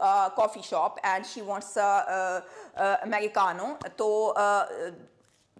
a coffee shop and she wants Americano.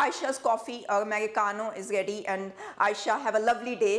Aisha's coffee or Americano is ready and Aisha have a lovely day.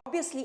obviously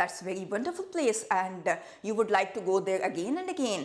that's very wonderful place and you would like to go there again and again.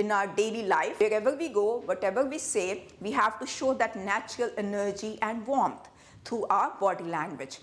in our daily life. Wherever we go, whatever we say, we have to show that natural energy and warmth through our body language.